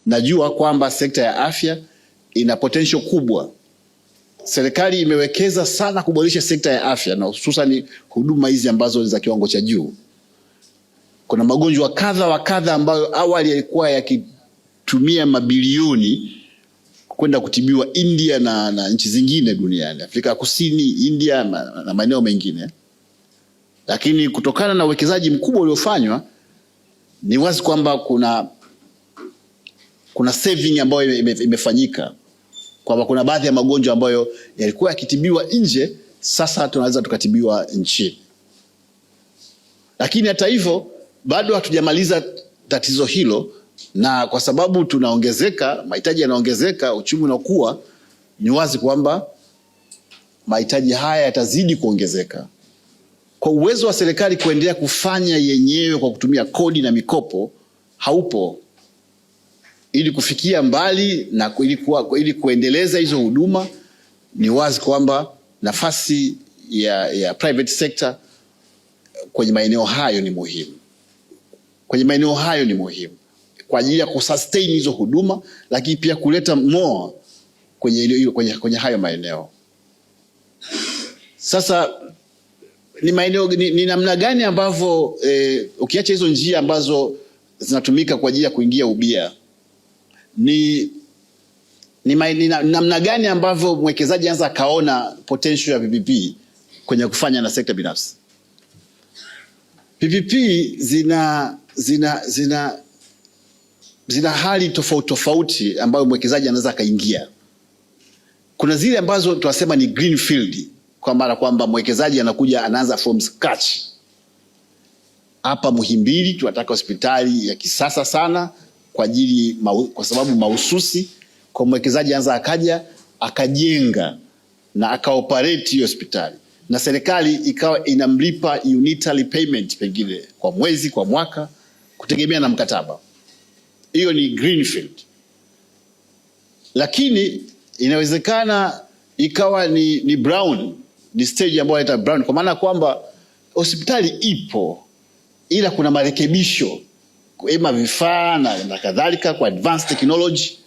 Najua kwamba sekta ya afya ina potential kubwa. Serikali imewekeza sana kuboresha sekta ya afya na hususan huduma hizi ambazo za kiwango cha juu. Kuna magonjwa kadha wa kadha ambayo awali yalikuwa yakitumia mabilioni kwenda kutibiwa India na nchi zingine duniani, Afrika Kusini, India na maeneo mengine. Lakini kutokana na uwekezaji mkubwa uliofanywa, ni wazi kwamba kuna saving ambayo imefanyika, kwamba kuna baadhi ya magonjwa ambayo yalikuwa yakitibiwa nje, sasa tunaweza tukatibiwa nchini. Lakini hata hivyo bado hatujamaliza tatizo hilo, na kwa sababu tunaongezeka, mahitaji yanaongezeka, uchumi unakuwa, ni wazi kwamba mahitaji haya yatazidi kuongezeka. Kwa uwezo wa serikali kuendelea kufanya yenyewe kwa kutumia kodi na mikopo haupo, ili kufikia mbali na ili kuendeleza hizo huduma. Ni wazi kwamba nafasi ya private sector kwenye maeneo hayo ni muhimu. Kwa ajili ya kusustain hizo huduma, lakini pia kuleta more kwenye hayo maeneo. Sasa ni namna gani ambavyo ukiacha hizo njia ambazo zinatumika kwa ajili ya kuingia ubia, ni namna gani ambavyo mwekezaji anza kaona potential ya PPP kwenye kufanya na sekta binafsi? PPP zina hali tofauti ambayo mwekezaji anaweza kaingia. Kuna zile ambazo tunasema ni greenfield, kwa maana kwamba mwekezaji anakuja anaanza from scratch. Hapa Muhimbili tunataka hospitali ya kisasa sana kwa sababu mahususi, kwa mwekezaji anza akaja akajenga na akaoperate hiyo hospitali, na serikali ikawa inamlipa unitary payment, pengine kwa mwezi, kwa mwaka, kutegemea na mkataba. Hiyo ni greenfield. Lakini inawezekana ikawa ni brown, ni stage ambayo inaitwa brown, kwa maana kwamba hospitali ipo ila kuna marekebisho kwa vifaa na kadhalika, kwa advanced technology.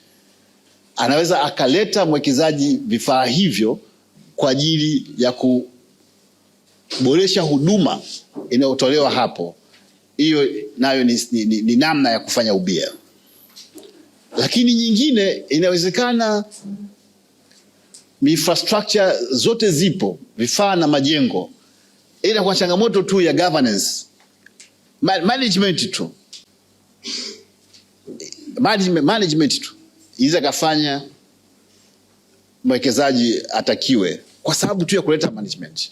Anaweza akaleta mwekezaji vifaa hivyo kwa ajili ya kuboresha huduma inayotolewa hapo. Hiyo nayo ni namna ya kufanya ubia. Lakini nyingine, inawezekana infrastructure zote zipo, vifaa na majengo, ila kwa changamoto tu ya governance, management tu iza kafanya mwekezaji atakiwe kwa sababu tu ya kuleta management.